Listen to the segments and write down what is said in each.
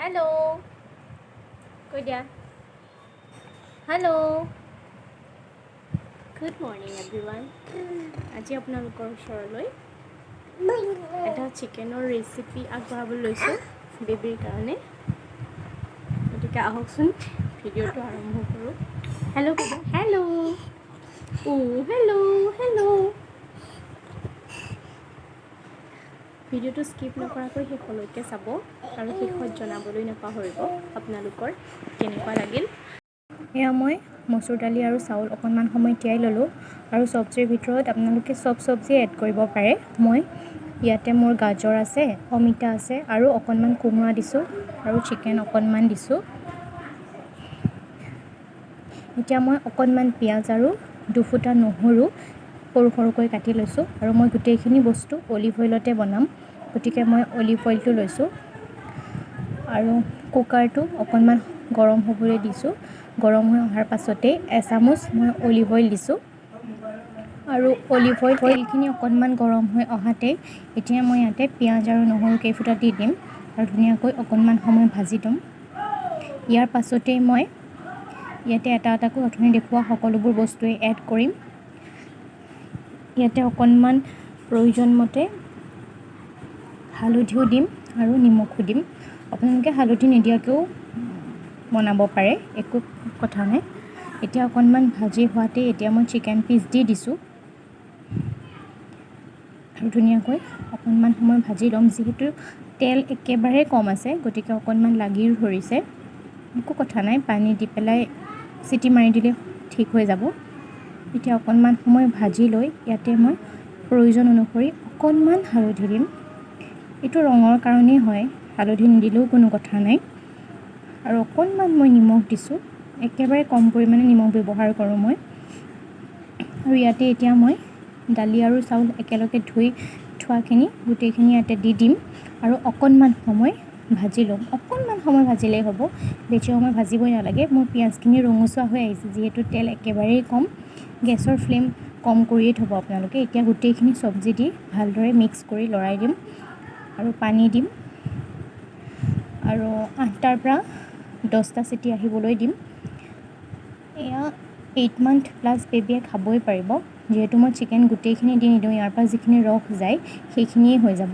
hello কৈ দিয়া hello good morning everyone আজি আপোনালোকৰ ওচৰলৈ এটা চিকেনৰ ৰেচিপি আগবঢ়াবলৈ লৈছোঁ বেবিৰ কাৰণে গতিকে আহকচোন ভিডিঅ'টো আৰম্ভ কৰোঁ হেল্ল' হেল্ল' হেল্ল' হেল্ল' ভিডিঅ'টো স্কিপ নকৰাকৈ শেষলৈকে চাব আৰু শেষত জনাবলৈ নাপাহৰিব আপোনালোকৰ কেনেকুৱা লাগিল এয়া মই মচুৰ দালি আৰু চাউল অকণমান সময় তিয়াই ল'লোঁ আৰু চব্জিৰ ভিতৰত আপোনালোকে চব চব্জি এড কৰিব পাৰে মই ইয়াতে মোৰ গাজৰ আছে অমিতা আছে আৰু অকণমান কোমোৰা দিছোঁ আৰু চিকেন অকণমান দিছোঁ এতিয়া মই অকণমান পিঁয়াজ আৰু দুফুটা নহৰু সৰু সৰুকৈ কাটি লৈছোঁ আৰু মই গোটেইখিনি বস্তু অলিভ অইলতে বনাম গতিকে মই অলিভ অইলটো লৈছোঁ আৰু কুকাৰটো অকণমান গৰম হ'বলৈ দিছোঁ গৰম হৈ অহাৰ পাছতেই এচামুচ মই অলিভ অইল দিছোঁ আৰু অলিভ অইলখিনি অকণমান গৰম হৈ অহাতেই এতিয়া মই ইয়াতে পিঁয়াজ আৰু নহৰু কেইফুটা দি দিম আৰু ধুনীয়াকৈ অকণমান সময় ভাজি দিম ইয়াৰ পাছতেই মই ইয়াতে এটা এটাকৈ অথনি দেখুওৱা সকলোবোৰ বস্তুৱেই এড কৰিম ইয়াতে অকণমান প্ৰয়োজন মতে হালধিও দিম আৰু নিমখো দিম আপোনালোকে হালধি নিদিয়াকৈও বনাব পাৰে একো কথা নাই এতিয়া অকণমান ভাজি হোৱাতেই এতিয়া মই চিকেন পিচ দি দিছোঁ আৰু ধুনীয়াকৈ অকণমান সময় ভাজি ল'ম যিহেতু তেল একেবাৰে কম আছে গতিকে অকণমান লাগিও ধৰিছে একো কথা নাই পানী দি পেলাই চিটি মাৰি দিলে ঠিক হৈ যাব এতিয়া অকণমান সময় ভাজি লৈ ইয়াতে মই প্ৰয়োজন অনুসৰি অকণমান হালধি দিম এইটো ৰঙৰ কাৰণেই হয় হালধি নিদিলেও কোনো কথা নাই আৰু অকণমান মই নিমখ দিছোঁ একেবাৰে কম পৰিমাণে নিমখ ব্যৱহাৰ কৰোঁ মই আৰু ইয়াতে এতিয়া মই দালি আৰু চাউল একেলগে ধুই থোৱাখিনি গোটেইখিনি ইয়াতে দি দিম আৰু অকণমান সময় ভাজি ল'ম অকণমান সময় ভাজিলেই হ'ব বেছি সময় ভাজিবই নালাগে মোৰ পিঁয়াজখিনি ৰঙচুৱা হৈ আহিছে যিহেতু তেল একেবাৰেই কম গেছৰ ফ্লেম কম কৰিয়েই থ'ব আপোনালোকে এতিয়া গোটেইখিনি চব্জি দি ভালদৰে মিক্স কৰি লৰাই দিম আৰু পানী দিম আৰু 8টাৰ পৰা 10টা চিটি আহিবলৈ দিম এয়া 8 মান্থ প্লাছ বেবীয়ে খাবই পাৰিব যিহেতু মই চিকেন গোটেইখিনি দি নিদিওঁ ইয়াৰ পৰা যিখিনি ৰস যায় সেইখিনিয়ে হৈ যাব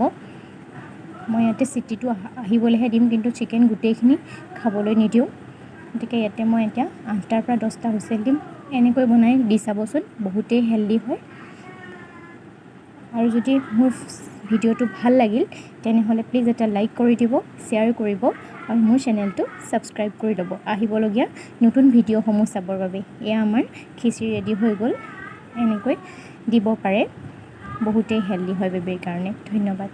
মই ইয়াতে চিটিটো আহিবলৈহে দিম কিন্তু চিকেন গোটেইখিনি খাবলৈ নিদিওঁ গতিকে ইয়াতে মই এতিয়া 8টাৰ পৰা 10টা হুইচেল দিম এনেকৈ বনাই দি চাবচোন বহুতেই হেল্ডি হয় আৰু যদি মোৰ ভিডিঅ'টো ভাল লাগিল তেনেহ'লে প্লিজ এটা লাইক কৰি দিব শ্বেয়াৰ কৰিব আৰু মোৰ চেনেলটো ছাবস্ক্ৰাইব কৰি ল'ব আহিবলগীয়া নতুন ভিডিঅ'সমূহ চাবৰ বাবে এয়া আমাৰ খিচিৰি ৰেডি হৈ গ'ল এনেকৈ দিব পাৰে বহুতেই হেল্ডি হয় বেবীৰ কাৰণে ধন্যবাদ